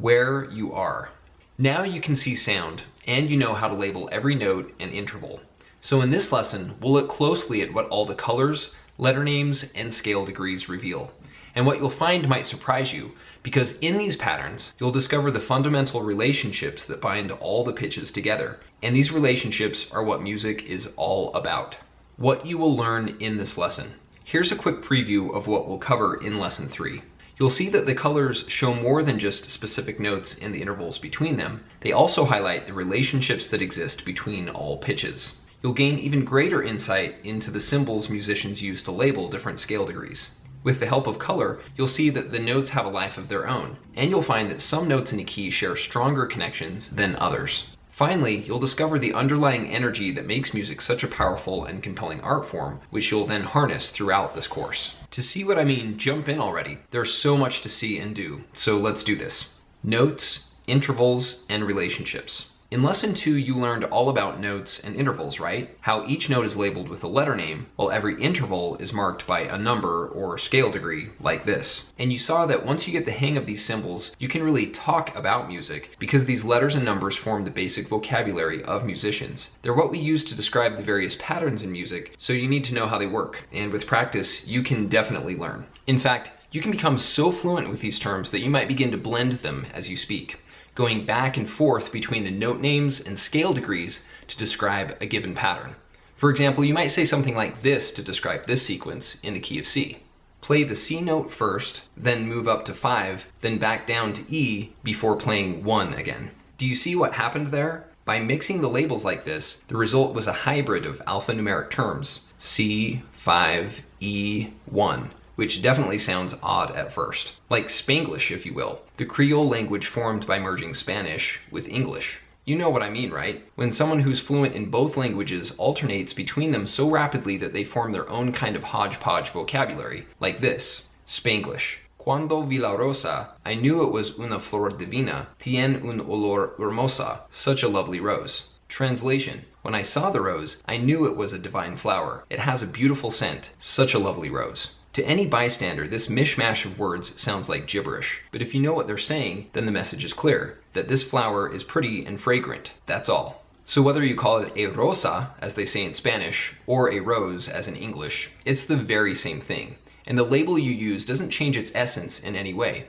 where you are. Now you can see sound, and you know how to label every note and interval. So in this lesson, we'll look closely at what all the colors, letter names, and scale degrees reveal. And what you'll find might surprise you, because in these patterns, you'll discover the fundamental relationships that bind all the pitches together. And these relationships are what music is all about. What you will learn in this lesson. Here's a quick preview of what we'll cover in lesson 3. You'll see that the colors show more than just specific notes and the intervals between them. They also highlight the relationships that exist between all pitches. You'll gain even greater insight into the symbols musicians use to label different scale degrees. With the help of color, you'll see that the notes have a life of their own, and you'll find that some notes in a key share stronger connections than others. Finally, you'll discover the underlying energy that makes music such a powerful and compelling art form, which you'll then harness throughout this course. To see what I mean, jump in already. There's so much to see and do, so let's do this. Notes, intervals, and relationships. In lesson 2, you learned all about notes and intervals, right? How each note is labeled with a letter name, while every interval is marked by a number or scale degree, like this. And you saw that once you get the hang of these symbols, you can really talk about music, because these letters and numbers form the basic vocabulary of musicians. They're what we use to describe the various patterns in music, so you need to know how they work, and with practice, you can definitely learn. In fact, you can become so fluent with these terms that you might begin to blend them as you speak, going back and forth between the note names and scale degrees to describe a given pattern. For example, you might say something like this to describe this sequence in the key of C. Play the C note first, then move up to 5, then back down to E before playing 1 again. Do you see what happened there? By mixing the labels like this, the result was a hybrid of alphanumeric terms, C, 5, E, 1. Which definitely sounds odd at first. Like Spanglish, if you will, the Creole language formed by merging Spanish with English. You know what I mean, right? When someone who's fluent in both languages alternates between them so rapidly that they form their own kind of hodgepodge vocabulary, like this, Spanglish. Cuando vi la rosa, I knew it was una flor divina, tiene un olor hermosa, such a lovely rose. Translation, when I saw the rose, I knew it was a divine flower. It has a beautiful scent, such a lovely rose. To any bystander, this mishmash of words sounds like gibberish, but if you know what they're saying, then the message is clear, that this flower is pretty and fragrant, that's all. So whether you call it a rosa, as they say in Spanish, or a rose, as in English, it's the very same thing, and the label you use doesn't change its essence in any way.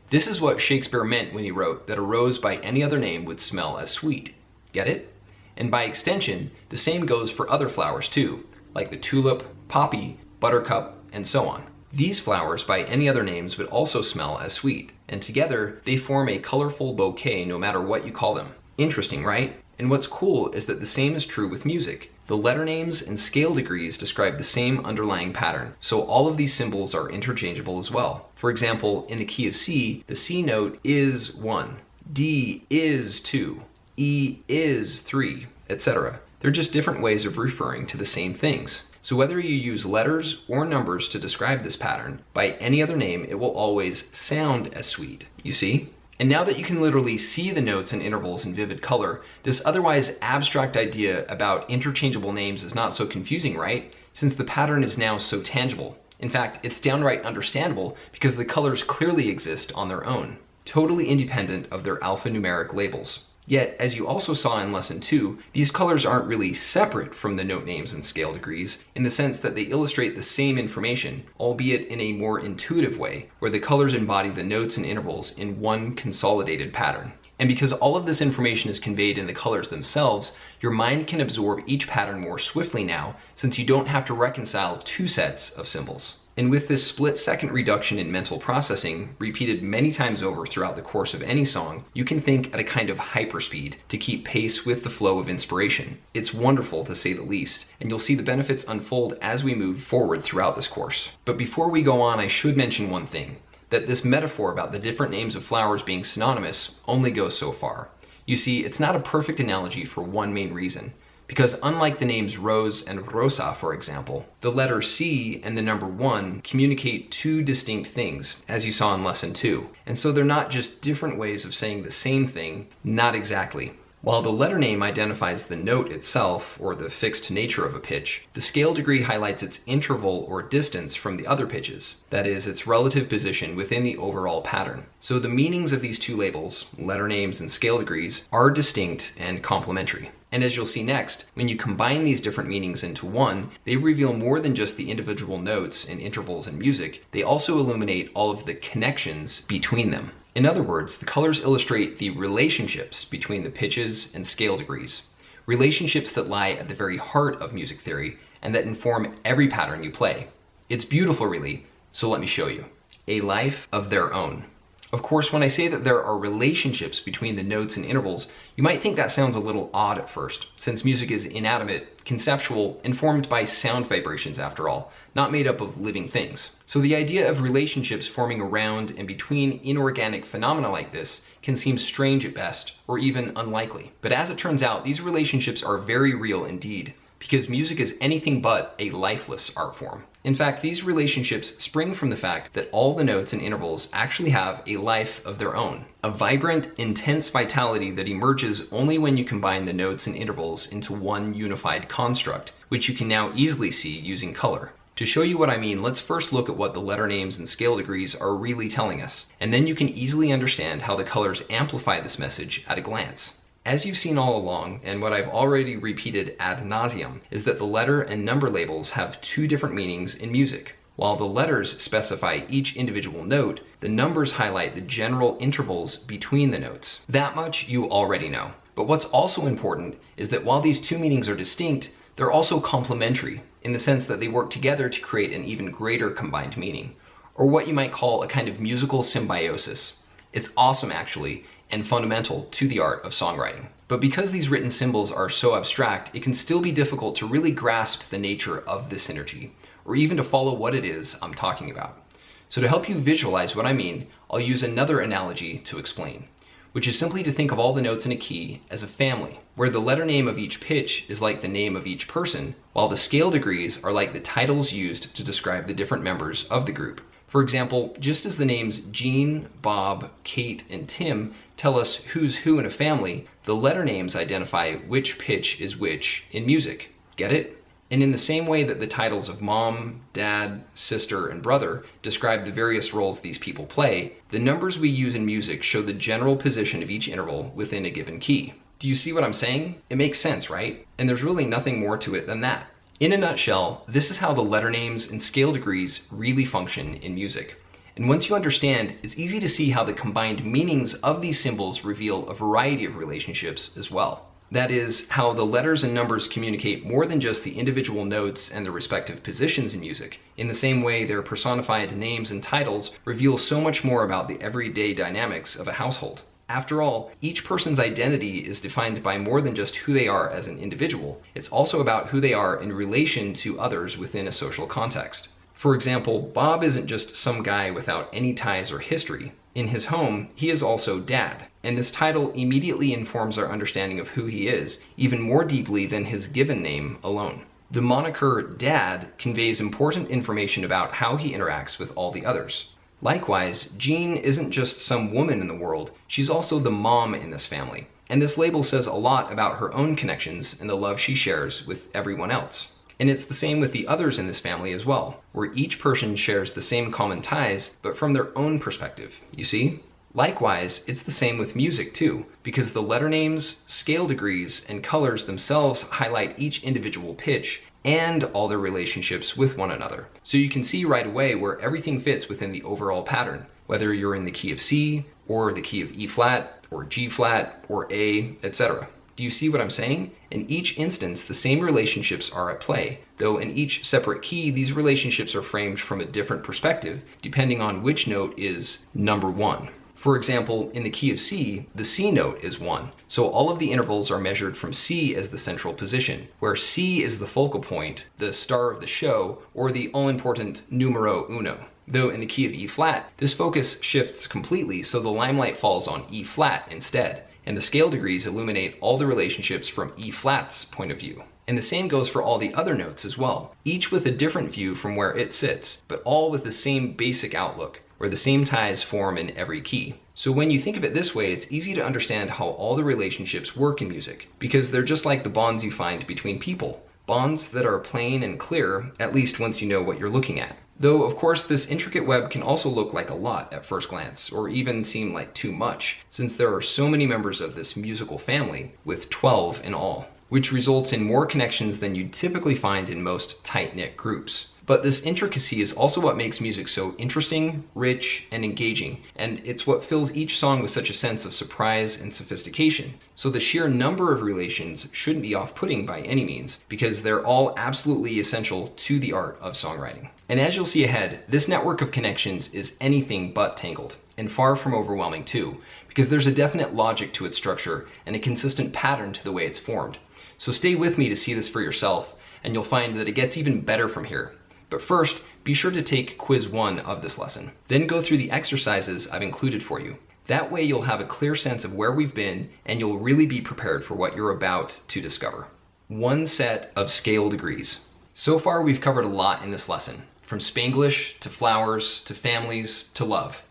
This is what Shakespeare meant when he wrote that a rose by any other name would smell as sweet. Get it? And by extension, the same goes for other flowers too, like the tulip, poppy, buttercup, and so on. These flowers by any other names would also smell as sweet, and together they form a colorful bouquet no matter what you call them. Interesting, right? And what's cool is that the same is true with music. The letter names and scale degrees describe the same underlying pattern, so all of these symbols are interchangeable as well. For example, in the key of C, the C note is 1, D is 2, E is 3, etc. They're just different ways of referring to the same things. So whether you use letters or numbers to describe this pattern, by any other name it will always sound as sweet, you see? And now that you can literally see the notes and intervals in vivid color, this otherwise abstract idea about interchangeable names is not so confusing, right? Since the pattern is now so tangible. In fact, it's downright understandable because the colors clearly exist on their own, totally independent of their alphanumeric labels. Yet, as you also saw in lesson 2, these colors aren't really separate from the note names and scale degrees, in the sense that they illustrate the same information, albeit in a more intuitive way, where the colors embody the notes and intervals in one consolidated pattern. And because all of this information is conveyed in the colors themselves, your mind can absorb each pattern more swiftly now, since you don't have to reconcile two sets of symbols. And with this split-second reduction in mental processing, repeated many times over throughout the course of any song, you can think at a kind of hyperspeed to keep pace with the flow of inspiration. It's wonderful to say the least, and you'll see the benefits unfold as we move forward throughout this course. But before we go on, I should mention one thing, that this metaphor about the different names of flowers being synonymous only goes so far. You see, it's not a perfect analogy for one main reason. Because unlike the names Rose and Rosa, for example, the letter C and the number 1 communicate two distinct things, as you saw in lesson 2. And so they're not just different ways of saying the same thing, not exactly. While the letter name identifies the note itself, or the fixed nature of a pitch, the scale degree highlights its interval or distance from the other pitches, that is, its relative position within the overall pattern. So the meanings of these two labels, letter names and scale degrees, are distinct and complementary. And as you'll see next, when you combine these different meanings into one, they reveal more than just the individual notes and intervals in music, they also illuminate all of the connections between them. In other words, the colors illustrate the relationships between the pitches and scale degrees, relationships that lie at the very heart of music theory and that inform every pattern you play. It's beautiful, really, so let me show you. A life of their own. Of course, when I say that there are relationships between the notes and intervals, you might think that sounds a little odd at first, since music is inanimate, conceptual, and formed by sound vibrations after all, not made up of living things. So the idea of relationships forming around and between inorganic phenomena like this can seem strange at best, or even unlikely. But as it turns out, these relationships are very real indeed, because music is anything but a lifeless art form. In fact, these relationships spring from the fact that all the notes and intervals actually have a life of their own, a vibrant, intense vitality that emerges only when you combine the notes and intervals into one unified construct, which you can now easily see using color. To show you what I mean, let's first look at what the letter names and scale degrees are really telling us, and then you can easily understand how the colors amplify this message at a glance. As you've seen all along, and what I've already repeated ad nauseum, is that the letter and number labels have two different meanings in music. While the letters specify each individual note, the numbers highlight the general intervals between the notes. That much you already know. But what's also important is that while these two meanings are distinct, they're also complementary, in the sense that they work together to create an even greater combined meaning, or what you might call a kind of musical symbiosis. It's awesome, actually, and fundamental to the art of songwriting. But because these written symbols are so abstract, it can still be difficult to really grasp the nature of this synergy, or even to follow what it is I'm talking about. So to help you visualize what I mean, I'll use another analogy to explain, which is simply to think of all the notes in a key as a family, where the letter name of each pitch is like the name of each person, while the scale degrees are like the titles used to describe the different members of the group. For example, just as the names Jean, Bob, Kate, and Tim tell us who's who in a family, the letter names identify which pitch is which in music. Get it? And in the same way that the titles of mom, dad, sister, and brother describe the various roles these people play, the numbers we use in music show the general position of each interval within a given key. Do you see what I'm saying? It makes sense, right? And there's really nothing more to it than that. In a nutshell, this is how the letter names and scale degrees really function in music. And once you understand, it's easy to see how the combined meanings of these symbols reveal a variety of relationships as well. That is, how the letters and numbers communicate more than just the individual notes and their respective positions in music. In the same way, their personified names and titles reveal so much more about the everyday dynamics of a household. After all, each person's identity is defined by more than just who they are as an individual. It's also about who they are in relation to others within a social context. For example, Bob isn't just some guy without any ties or history. In his home, he is also dad, and this title immediately informs our understanding of who he is, even more deeply than his given name alone. The moniker Dad conveys important information about how he interacts with all the others. Likewise, Jean isn't just some woman in the world, she's also the mom in this family. And this label says a lot about her own connections and the love she shares with everyone else. And it's the same with the others in this family as well, where each person shares the same common ties, but from their own perspective, you see? Likewise, it's the same with music too, because the letter names, scale degrees, and colors themselves highlight each individual pitch and all their relationships with one another. So you can see right away where everything fits within the overall pattern, whether you're in the key of C, or the key of E flat, or G flat, or A, etc. Do you see what I'm saying? In each instance, the same relationships are at play, though in each separate key, these relationships are framed from a different perspective, depending on which note is number one. For example, in the key of C, the C note is 1, so all of the intervals are measured from C as the central position, where C is the focal point, the star of the show, or the all-important numero uno. Though in the key of E flat, this focus shifts completely, so the limelight falls on E flat instead, and the scale degrees illuminate all the relationships from E flat's point of view. And the same goes for all the other notes as well, each with a different view from where it sits, but all with the same basic outlook. where the same ties form in every key. So when you think of it this way, it's easy to understand how all the relationships work in music, because they're just like the bonds you find between people. Bonds that are plain and clear, at least once you know what you're looking at. Though, of course, this intricate web can also look like a lot at first glance, or even seem like too much, since there are so many members of this musical family, with 12 in all, which results in more connections than you'd typically find in most tight-knit groups. But this intricacy is also what makes music so interesting, rich, and engaging, and it's what fills each song with such a sense of surprise and sophistication. So the sheer number of relations shouldn't be off-putting by any means, because they're all absolutely essential to the art of songwriting. And as you'll see ahead, this network of connections is anything but tangled, and far from overwhelming too, because there's a definite logic to its structure and a consistent pattern to the way it's formed. So stay with me to see this for yourself, and you'll find that it gets even better from here. But first, be sure to take quiz 1 of this lesson. Then go through the exercises I've included for you. That way you'll have a clear sense of where we've been, and you'll really be prepared for what you're about to discover. One set of scale degrees. So far we've covered a lot in this lesson, from Spanglish to flowers to families to love.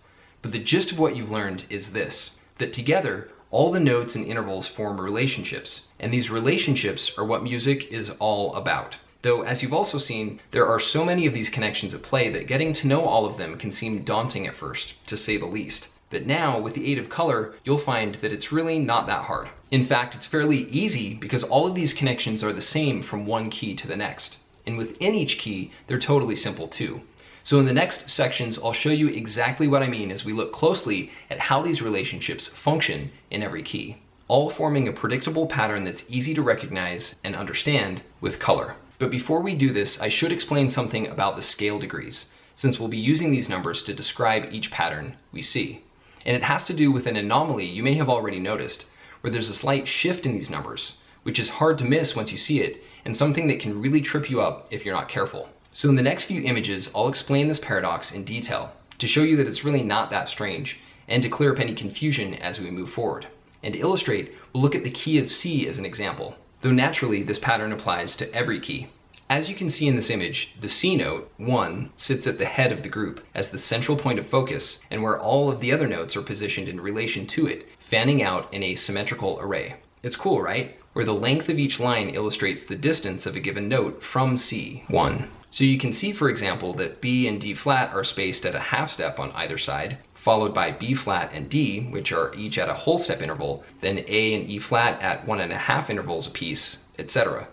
But the gist of what you've learned is this, that together, all the notes and intervals form relationships, and these relationships are what music is all about. Though, as you've also seen, there are so many of these connections at play that getting to know all of them can seem daunting at first, to say the least. But now, with the aid of color, you'll find that it's really not that hard. In fact, it's fairly easy because all of these connections are the same from one key to the next. And within each key, they're totally simple too. So in the next sections, I'll show you exactly what I mean as we look closely at how these relationships function in every key, all forming a predictable pattern that's easy to recognize and understand with color. But before we do this, I should explain something about the scale degrees, since we'll be using these numbers to describe each pattern we see. And it has to do with an anomaly you may have already noticed, where there's a slight shift in these numbers, which is hard to miss once you see it, and something that can really trip you up if you're not careful. So in the next few images, I'll explain this paradox in detail, to show you that it's really not that strange, and to clear up any confusion as we move forward. And to illustrate, we'll look at the key of C as an example, though naturally this pattern applies to every key. As you can see in this image, the C note, 1, sits at the head of the group as the central point of focus, and where all of the other notes are positioned in relation to it, fanning out in a symmetrical array. It's cool, right? Where the length of each line illustrates the distance of a given note from C, 1. So you can see, for example, that B and D flat are spaced at a half step on either side, followed by B flat and D, which are each at a whole step interval, then A and E flat at 1.5 intervals apiece, etc.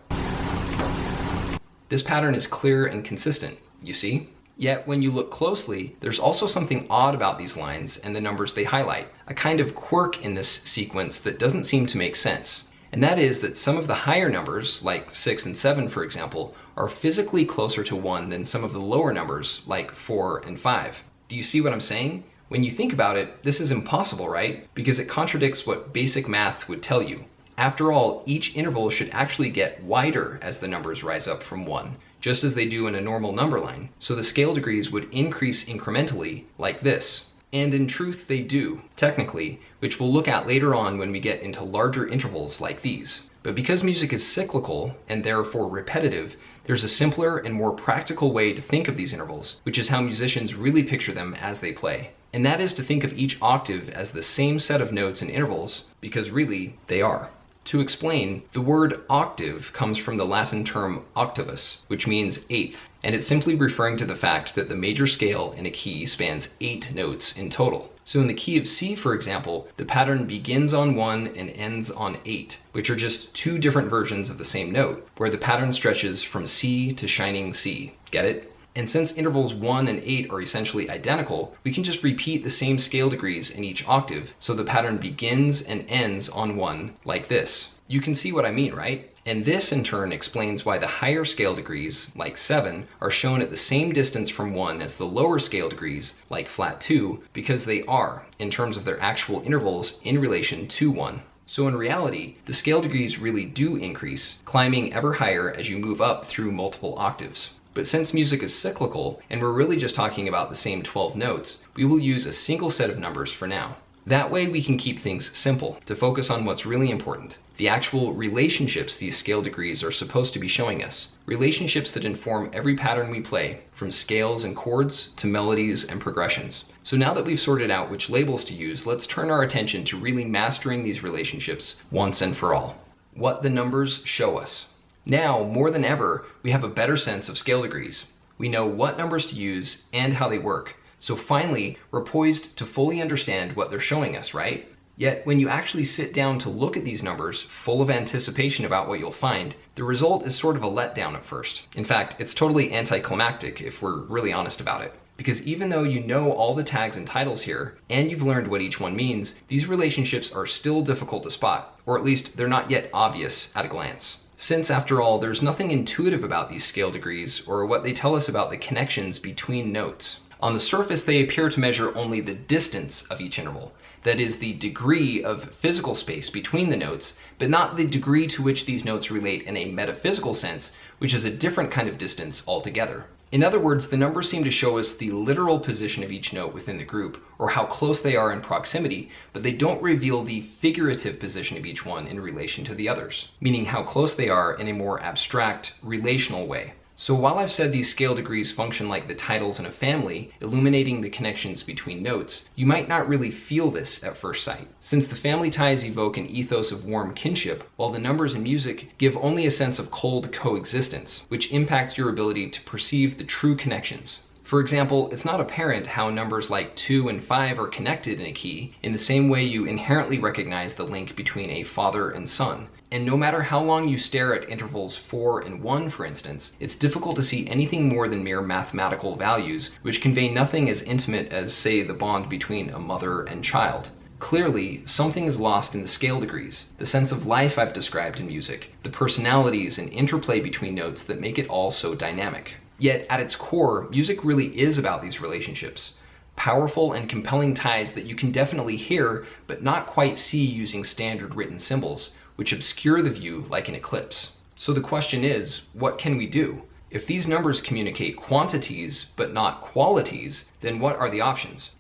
This pattern is clear and consistent, you see? Yet when you look closely, there's also something odd about these lines and the numbers they highlight, a kind of quirk in this sequence that doesn't seem to make sense. And that is that some of the higher numbers, like 6 and 7 for example, are physically closer to 1 than some of the lower numbers, like 4 and 5. Do you see what I'm saying? When you think about it, this is impossible, right? Because it contradicts what basic math would tell you. After all, each interval should actually get wider as the numbers rise up from 1, just as they do in a normal number line. So the scale degrees would increase incrementally, like this. And in truth, they do, technically, which we'll look at later on when we get into larger intervals like these. But because music is cyclical, and therefore repetitive, there's a simpler and more practical way to think of these intervals, which is how musicians really picture them as they play. And that is to think of each octave as the same set of notes and intervals, because really, they are. To explain, the word octave comes from the Latin term octavus, which means eighth, and it's simply referring to the fact that the major scale in a key spans 8 notes in total. So in the key of C, for example, the pattern begins on 1 and ends on 8, which are just 2 different versions of the same note, where the pattern stretches from C to shining C. Get it? And since intervals 1 and 8 are essentially identical, we can just repeat the same scale degrees in each octave, so the pattern begins and ends on 1, like this. You can see what I mean, right? And this in turn explains why the higher scale degrees, like 7, are shown at the same distance from 1 as the lower scale degrees, like flat 2, because they are, in terms of their actual intervals in relation to 1. So in reality, the scale degrees really do increase, climbing ever higher as you move up through multiple octaves. But since music is cyclical, and we're really just talking about the same 12 notes, we will use a single set of numbers for now. That way we can keep things simple to focus on what's really important, the actual relationships these scale degrees are supposed to be showing us, relationships that inform every pattern we play, from scales and chords to melodies and progressions. So now that we've sorted out which labels to use, let's turn our attention to really mastering these relationships once and for all. What the numbers show us. Now, more than ever, we have a better sense of scale degrees. We know what numbers to use and how they work. So finally, we're poised to fully understand what they're showing us, right? Yet, when you actually sit down to look at these numbers, full of anticipation about what you'll find, the result is sort of a letdown at first. In fact, it's totally anticlimactic if we're really honest about it. Because even though you know all the tags and titles here, and you've learned what each one means, these relationships are still difficult to spot, or at least they're not yet obvious at a glance. Since, after all, there's nothing intuitive about these scale degrees or what they tell us about the connections between notes. On the surface, they appear to measure only the distance of each interval, that is, the degree of physical space between the notes, but not the degree to which these notes relate in a metaphysical sense, which is a different kind of distance altogether. In other words, the numbers seem to show us the literal position of each note within the group, or how close they are in proximity, but they don't reveal the figurative position of each one in relation to the others, meaning how close they are in a more abstract, relational way. So while I've said these scale degrees function like the titles in a family, illuminating the connections between notes, you might not really feel this at first sight, since the family ties evoke an ethos of warm kinship, while the numbers in music give only a sense of cold coexistence, which impacts your ability to perceive the true connections. For example, it's not apparent how numbers like 2 and 5 are connected in a key in the same way you inherently recognize the link between a father and son. And no matter how long you stare at intervals 4 and 1, for instance, it's difficult to see anything more than mere mathematical values, which convey nothing as intimate as, say, the bond between a mother and child. Clearly, something is lost in the scale degrees, the sense of life I've described in music, the personalities and interplay between notes that make it all so dynamic. Yet, at its core, music really is about these relationships. Powerful and compelling ties that you can definitely hear, but not quite see using standard written symbols, which obscure the view like an eclipse. So the question is, what can we do? If these numbers communicate quantities, but not qualities, then what are the options?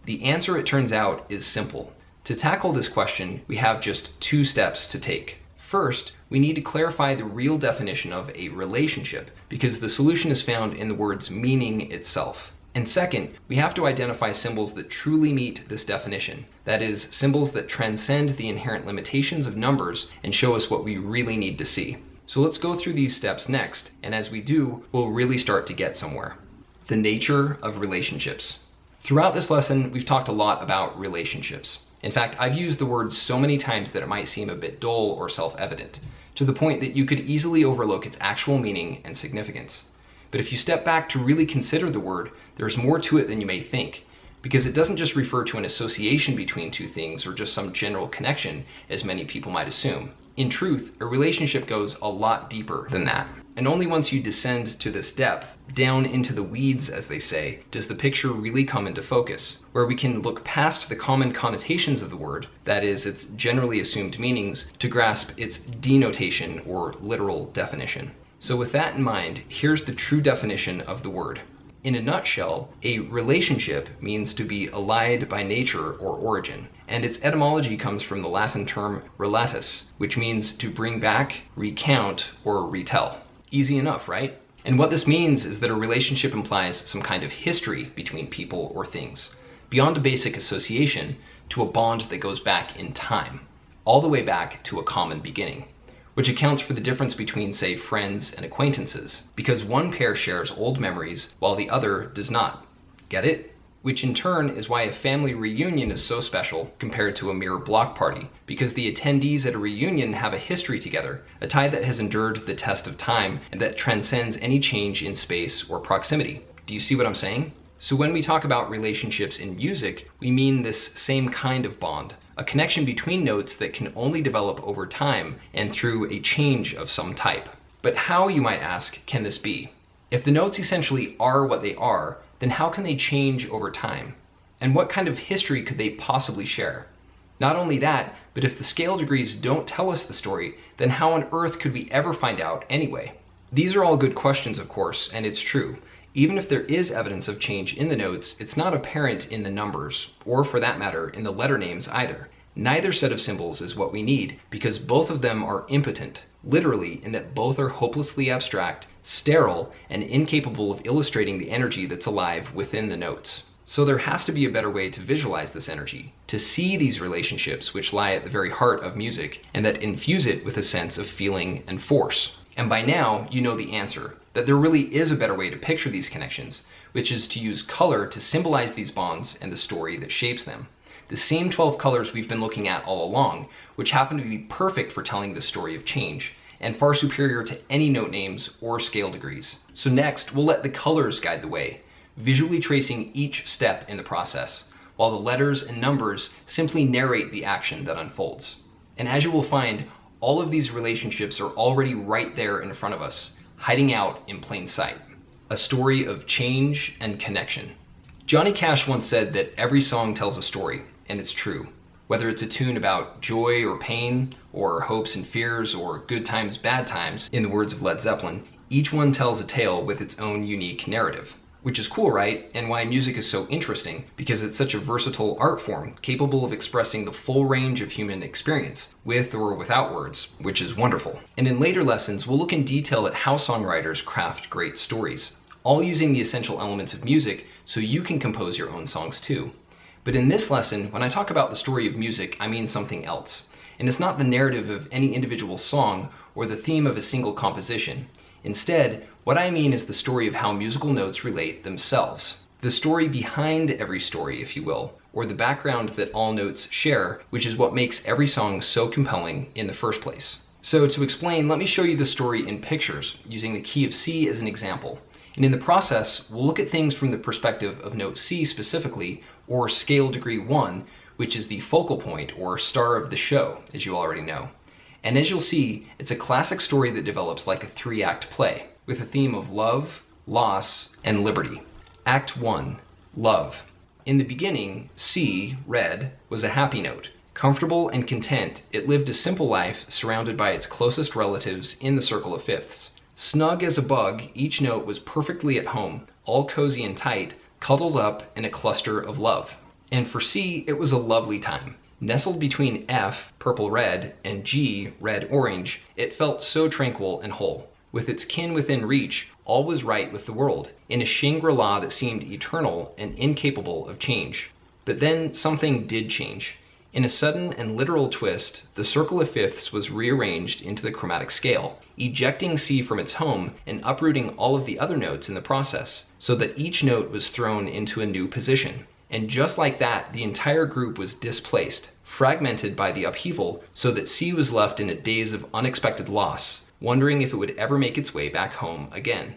The answer, it turns out, is simple. To tackle this question, we have just 2 steps to take. First, we need to clarify the real definition of a relationship, because the solution is found in the word's meaning itself. And second, we have to identify symbols that truly meet this definition. That is, symbols that transcend the inherent limitations of numbers and show us what we really need to see. So let's go through these steps next, and as we do, we'll really start to get somewhere. The nature of relationships. Throughout this lesson, we've talked a lot about relationships. In fact, I've used the word so many times that it might seem a bit dull or self-evident, to the point that you could easily overlook its actual meaning and significance. But if you step back to really consider the word, there's more to it than you may think, because it doesn't just refer to an association between 2 things or just some general connection, as many people might assume. In truth, a relationship goes a lot deeper than that. And only once you descend to this depth, down into the weeds, as they say, does the picture really come into focus, where we can look past the common connotations of the word, that is, its generally assumed meanings, to grasp its denotation or literal definition. So with that in mind, here's the true definition of the word. In a nutshell, a relationship means to be allied by nature or origin, and its etymology comes from the Latin term relatus, which means to bring back, recount, or retell. Easy enough, right? And what this means is that a relationship implies some kind of history between people or things, beyond a basic association to a bond that goes back in time, all the way back to a common beginning, which accounts for the difference between, say, friends and acquaintances, because one pair shares old memories while the other does not. Get it? Which in turn is why a family reunion is so special compared to a mere block party, because the attendees at a reunion have a history together, a tie that has endured the test of time and that transcends any change in space or proximity. Do you see what I'm saying? So when we talk about relationships in music, we mean this same kind of bond, a connection between notes that can only develop over time and through a change of some type. But how, you might ask, can this be? If the notes essentially are what they are, then how can they change over time? And what kind of history could they possibly share? Not only that, but if the scale degrees don't tell us the story, then how on earth could we ever find out anyway? These are all good questions, of course, and it's true. Even if there is evidence of change in the notes, it's not apparent in the numbers, or for that matter, in the letter names either. Neither set of symbols is what we need, because both of them are impotent, literally in that both are hopelessly abstract, sterile, and incapable of illustrating the energy that's alive within the notes. So there has to be a better way to visualize this energy, to see these relationships which lie at the very heart of music, and that infuse it with a sense of feeling and force. And by now, you know the answer, that there really is a better way to picture these connections, which is to use color to symbolize these bonds and the story that shapes them. The same 12 colors we've been looking at all along, which happen to be perfect for telling the story of change, and far superior to any note names or scale degrees. So next, we'll let the colors guide the way, visually tracing each step in the process, while the letters and numbers simply narrate the action that unfolds. And as you will find, all of these relationships are already right there in front of us, hiding out in plain sight. A story of change and connection. Johnny Cash once said that every song tells a story, and it's true. Whether it's a tune about joy or pain, or hopes and fears, or good times, bad times, in the words of Led Zeppelin, each one tells a tale with its own unique narrative. Which is cool, right? And why music is so interesting, because it's such a versatile art form, capable of expressing the full range of human experience, with or without words, which is wonderful. And in later lessons, we'll look in detail at how songwriters craft great stories, all using the essential elements of music so you can compose your own songs too. But in this lesson, when I talk about the story of music, I mean something else. And it's not the narrative of any individual song or the theme of a single composition. Instead, what I mean is the story of how musical notes relate themselves. The story behind every story, if you will, or the background that all notes share, which is what makes every song so compelling in the first place. So to explain, let me show you the story in pictures, using the key of C as an example. And in the process, we'll look at things from the perspective of note C specifically, or scale degree 1, which is the focal point or star of the show, as you already know. And as you'll see, it's a classic story that develops like a 3-act play, with a theme of love, loss, and liberty. Act 1, love. In the beginning, C, red, was a happy note. Comfortable and content, it lived a simple life surrounded by its closest relatives in the circle of fifths. Snug as a bug, each note was perfectly at home, all cozy and tight, cuddled up in a cluster of love. And for C, it was a lovely time. Nestled between F, purple-red, and G, red-orange, it felt so tranquil and whole. With its kin within reach, all was right with the world, in a Shangri-La that seemed eternal and incapable of change. But then something did change. In a sudden and literal twist, the circle of fifths was rearranged into the chromatic scale, ejecting C from its home and uprooting all of the other notes in the process, so that each note was thrown into a new position. And just like that, the entire group was displaced, fragmented by the upheaval, so that C was left in a daze of unexpected loss, wondering if it would ever make its way back home again.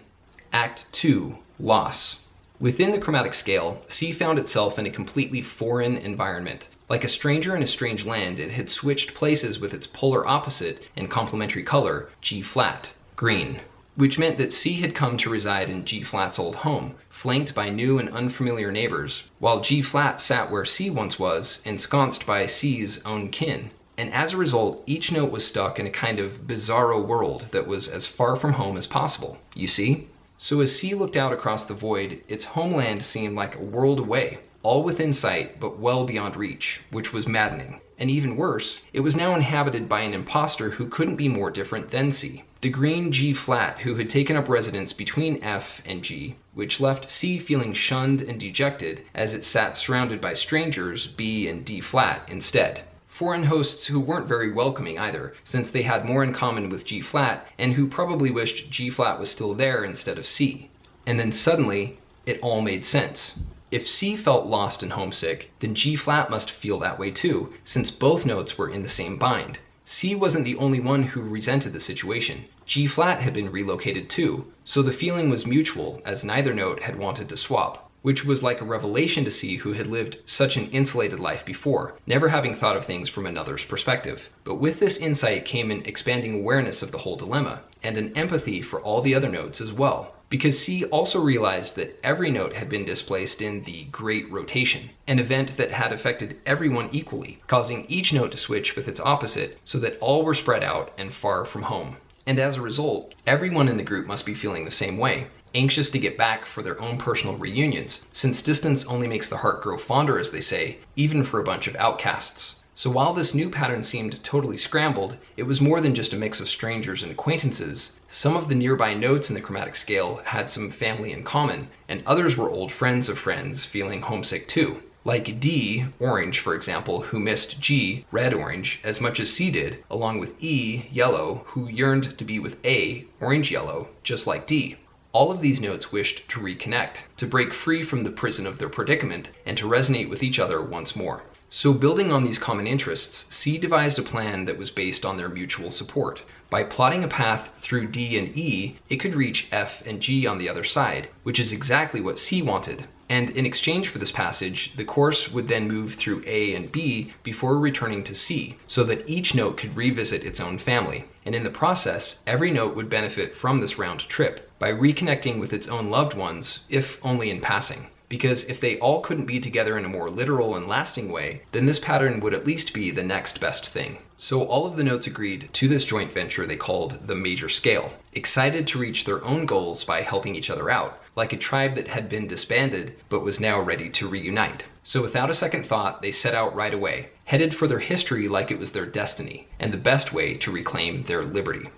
Act 2, loss. Within the chromatic scale, C found itself in a completely foreign environment. Like a stranger in a strange land, it had switched places with its polar opposite and complementary color, G flat, green. Which meant that C had come to reside in G flat's old home, flanked by new and unfamiliar neighbors, while G flat sat where C once was, ensconced by C's own kin. And as a result, each note was stuck in a kind of bizarro world that was as far from home as possible. You see? So as C looked out across the void, its homeland seemed like a world away, all within sight but well beyond reach, which was maddening. And even worse, it was now inhabited by an imposter who couldn't be more different than C. The green G flat who had taken up residence between F and G, which left C feeling shunned and dejected as it sat surrounded by strangers, B and D flat, instead. Foreign hosts who weren't very welcoming either, since they had more in common with G flat and who probably wished G flat was still there instead of C. And then suddenly, it all made sense. If C felt lost and homesick, then G flat must feel that way too, since both notes were in the same bind. C wasn't the only one who resented the situation. G flat had been relocated too, so the feeling was mutual as neither note had wanted to swap, which was like a revelation to C who had lived such an insulated life before, never having thought of things from another's perspective. But with this insight came an expanding awareness of the whole dilemma, and an empathy for all the other notes as well. Because C also realized that every note had been displaced in the Great Rotation, an event that had affected everyone equally, causing each note to switch with its opposite so that all were spread out and far from home. And as a result, everyone in the group must be feeling the same way. anxious to get back for their own personal reunions, since distance only makes the heart grow fonder, as they say, even for a bunch of outcasts. So while this new pattern seemed totally scrambled, it was more than just a mix of strangers and acquaintances. Some of the nearby notes in the chromatic scale had some family in common, and others were old friends of friends feeling homesick too. Like D, orange for example, who missed G, red-orange, as much as C did, along with E, yellow, who yearned to be with A, orange-yellow, just like D. All of these notes wished to reconnect, to break free from the prison of their predicament, and to resonate with each other once more. So building on these common interests, C devised a plan that was based on their mutual support. By plotting a path through D and E, it could reach F and G on the other side, which is exactly what C wanted. And in exchange for this passage, the course would then move through A and B before returning to C, so that each note could revisit its own family. And in the process, every note would benefit from this round trip by reconnecting with its own loved ones, if only in passing. Because if they all couldn't be together in a more literal and lasting way, then this pattern would at least be the next best thing. So all of the notes agreed to this joint venture they called the major scale, excited to reach their own goals by helping each other out, like a tribe that had been disbanded but was now ready to reunite. So without a second thought, they set out right away, headed for their history like it was their destiny, and the best way to reclaim their liberty.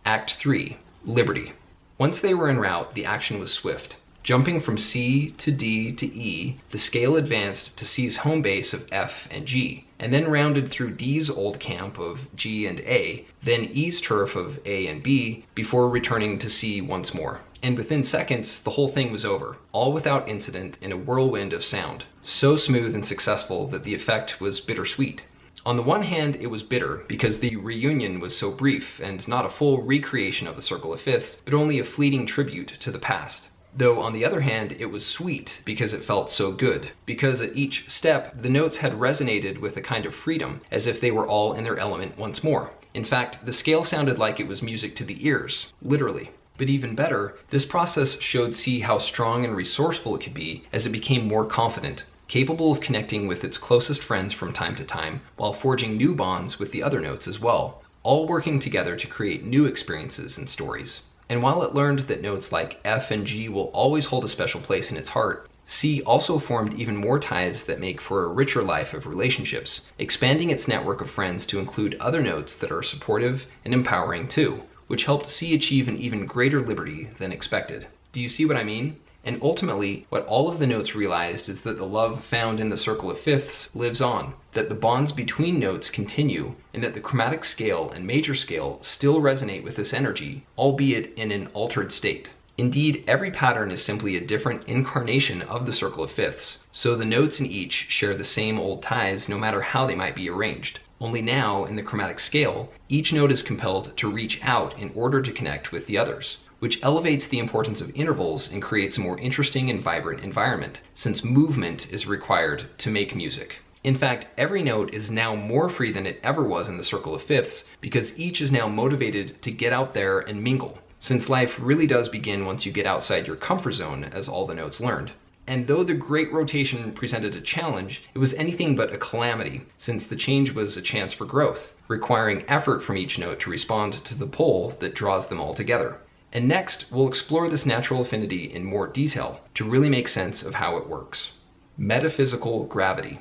Act 3. Liberty. Once they were en route, the action was swift. Jumping from C to D to E, the scale advanced to C's home base of F and G, and then rounded through D's old camp of G and A, then E's turf of A and B, before returning to C once more. And within seconds, the whole thing was over, all without incident in a whirlwind of sound, so smooth and successful that the effect was bittersweet. On the one hand, it was bitter because the reunion was so brief and not a full recreation of the Circle of Fifths, but only a fleeting tribute to the past. Though on the other hand, it was sweet because it felt so good, because at each step, the notes had resonated with a kind of freedom, as if they were all in their element once more. In fact, the scale sounded like it was music to the ears, literally. But even better, this process showed C how strong and resourceful it could be as it became more confident, capable of connecting with its closest friends from time to time, while forging new bonds with the other notes as well, all working together to create new experiences and stories. And while it learned that notes like F and G will always hold a special place in its heart, C also formed even more ties that make for a richer life of relationships, expanding its network of friends to include other notes that are supportive and empowering too, which helped C achieve an even greater liberty than expected. Do you see what I mean? And ultimately, what all of the notes realized is that the love found in the Circle of Fifths lives on, that the bonds between notes continue, and that the chromatic scale and major scale still resonate with this energy, albeit in an altered state. Indeed, every pattern is simply a different incarnation of the Circle of Fifths, so the notes in each share the same old ties no matter how they might be arranged. Only now, in the chromatic scale, each note is compelled to reach out in order to connect with the others, which elevates the importance of intervals and creates a more interesting and vibrant environment, since movement is required to make music. In fact, every note is now more free than it ever was in the Circle of Fifths, because each is now motivated to get out there and mingle, since life really does begin once you get outside your comfort zone, as all the notes learned. And though the Great Rotation presented a challenge, it was anything but a calamity, since the change was a chance for growth, requiring effort from each note to respond to the pull that draws them all together. And next, we'll explore this natural affinity in more detail to really make sense of how it works. Metaphysical gravity.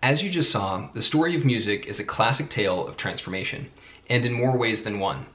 As you just saw, the story of music is a classic tale of transformation, and in more ways than one.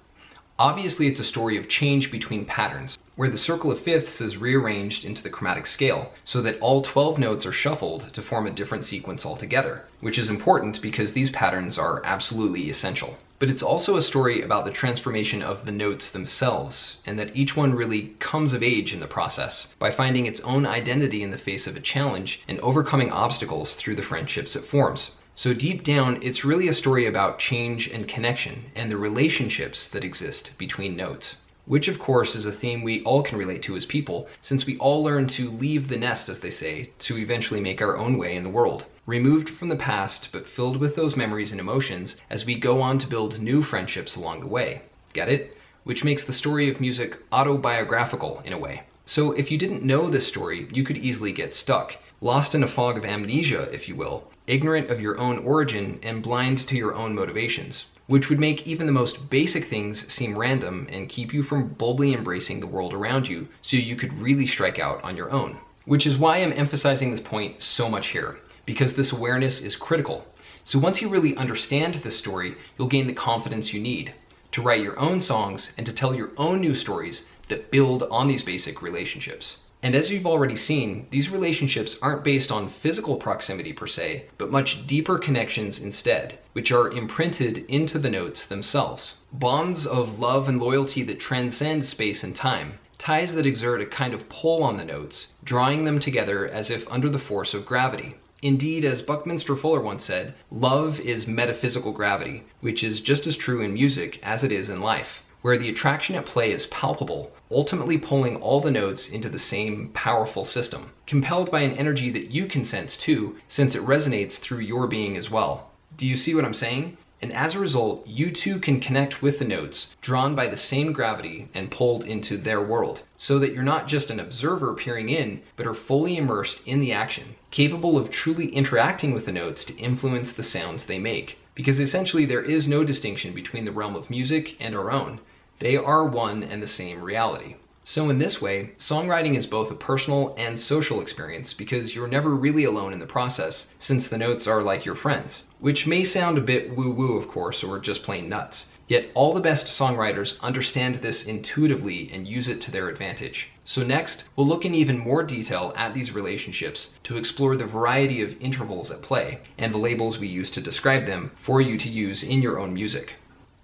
Obviously, it's a story of change between patterns, where the Circle of Fifths is rearranged into the chromatic scale, so that all 12 notes are shuffled to form a different sequence altogether, which is important because these patterns are absolutely essential. But it's also a story about the transformation of the notes themselves, and that each one really comes of age in the process, by finding its own identity in the face of a challenge and overcoming obstacles through the friendships it forms. So deep down, it's really a story about change and connection, and the relationships that exist between notes. Which of course is a theme we all can relate to as people, since we all learn to leave the nest, as they say, to eventually make our own way in the world. Removed from the past, but filled with those memories and emotions as we go on to build new friendships along the way. Get it? Which makes the story of music autobiographical in a way. So if you didn't know this story, you could easily get stuck, lost in a fog of amnesia, if you will, ignorant of your own origin and blind to your own motivations. which would make even the most basic things seem random and keep you from boldly embracing the world around you so you could really strike out on your own. Which is why I'm emphasizing this point so much here, because this awareness is critical. So once you really understand this story, you'll gain the confidence you need to write your own songs and to tell your own new stories that build on these basic relationships. And as you've already seen, these relationships aren't based on physical proximity per se, but much deeper connections instead, which are imprinted into the notes themselves. Bonds of love and loyalty that transcend space and time. Ties that exert a kind of pull on the notes, drawing them together as if under the force of gravity. Indeed, as Buckminster Fuller once said, love is metaphysical gravity, which is just as true in music as it is in life, where the attraction at play is palpable, ultimately pulling all the notes into the same powerful system, compelled by an energy that you can sense too, since it resonates through your being as well. Do you see what I'm saying? And as a result, you too can connect with the notes, drawn by the same gravity and pulled into their world, so that you're not just an observer peering in, but are fully immersed in the action, capable of truly interacting with the notes to influence the sounds they make. Because essentially there is no distinction between the realm of music and our own. They are one and the same reality. So in this way, songwriting is both a personal and social experience because you're never really alone in the process, since the notes are like your friends. Which may sound a bit woo-woo, of course, or just plain nuts. Yet all the best songwriters understand this intuitively and use it to their advantage. So next, we'll look in even more detail at these relationships to explore the variety of intervals at play and the labels we use to describe them for you to use in your own music.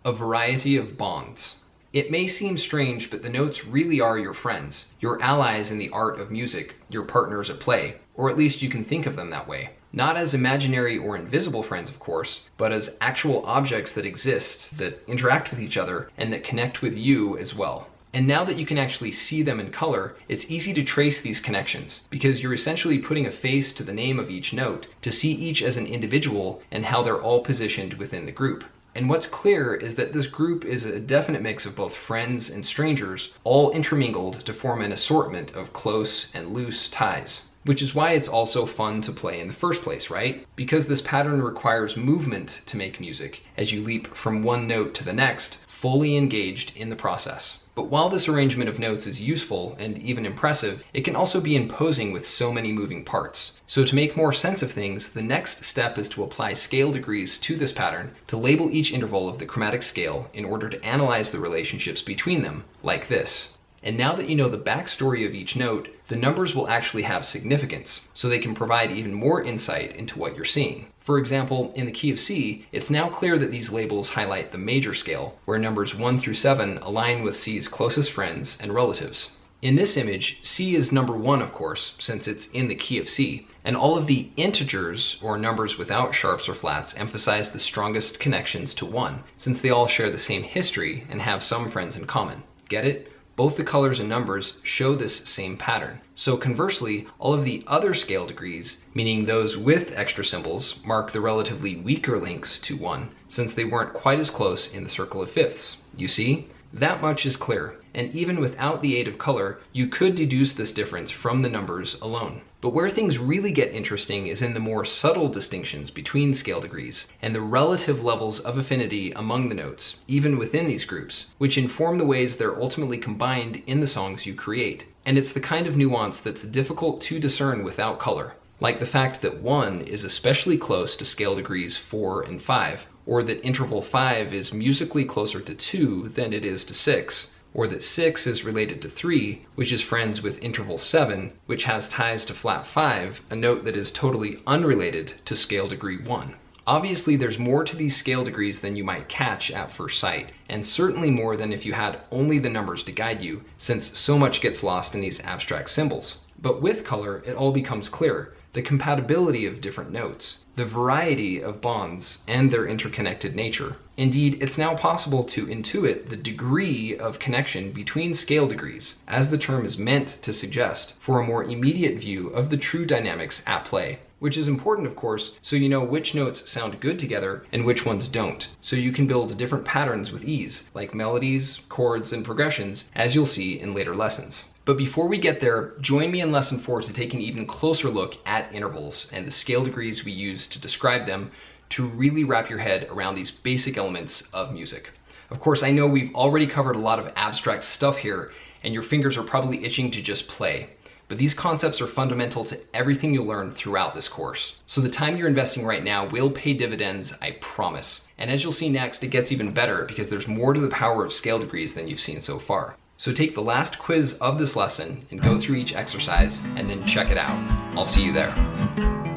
A variety of bonds. It may seem strange, but the notes really are your friends, your allies in the art of music, your partners at play, or at least you can think of them that way. Not as imaginary or invisible friends, of course, but as actual objects that exist, that interact with each other, and that connect with you as well. And now that you can actually see them in color, it's easy to trace these connections, because you're essentially putting a face to the name of each note to see each as an individual and how they're all positioned within the group. And what's clear is that this group is a definite mix of both friends and strangers, all intermingled to form an assortment of close and loose ties. Which is why it's also fun to play in the first place, right? Because this pattern requires movement to make music, as you leap from one note to the next, fully engaged in the process. But while this arrangement of notes is useful and even impressive, it can also be imposing with so many moving parts. So to make more sense of things, the next step is to apply scale degrees to this pattern to label each interval of the chromatic scale in order to analyze the relationships between them, like this. And now that you know the backstory of each note, the numbers will actually have significance, so they can provide even more insight into what you're seeing. For example, in the key of C, it's now clear that these labels highlight the major scale, where numbers 1 through 7 align with C's closest friends and relatives. In this image, C is number 1, of course, since it's in the key of C, and all of the integers, or numbers without sharps or flats, emphasize the strongest connections to 1, since they all share the same history and have some friends in common. Get it? Both the colors and numbers show this same pattern. So conversely, all of the other scale degrees, meaning those with extra symbols, mark the relatively weaker links to 1, since they weren't quite as close in the circle of fifths. You see? That much is clear, and even without the aid of color, you could deduce this difference from the numbers alone. But where things really get interesting is in the more subtle distinctions between scale degrees, and the relative levels of affinity among the notes, even within these groups, which inform the ways they're ultimately combined in the songs you create. And it's the kind of nuance that's difficult to discern without color, like the fact that 1 is especially close to scale degrees 4 and 5, or that interval 5 is musically closer to 2 than it is to 6, or that 6 is related to 3, which is friends with interval 7, which has ties to flat 5, a note that is totally unrelated to scale degree 1. Obviously, there's more to these scale degrees than you might catch at first sight, and certainly more than if you had only the numbers to guide you, since so much gets lost in these abstract symbols. But with color, it all becomes clear. The compatibility of different notes, the variety of bonds, and their interconnected nature. Indeed, it's now possible to intuit the degree of connection between scale degrees, as the term is meant to suggest, for a more immediate view of the true dynamics at play. Which is important, of course, so you know which notes sound good together and which ones don't, so you can build different patterns with ease, like melodies, chords, and progressions, as you'll see in later lessons. But before we get there, join me in lesson 4 to take an even closer look at intervals and the scale degrees we use to describe them, to really wrap your head around these basic elements of music. Of course, I know we've already covered a lot of abstract stuff here, and your fingers are probably itching to just play. But these concepts are fundamental to everything you'll learn throughout this course. So the time you're investing right now will pay dividends, I promise. And as you'll see next, it gets even better because there's more to the power of scale degrees than you've seen so far. So take the last quiz of this lesson and go through each exercise and then check it out. I'll see you there.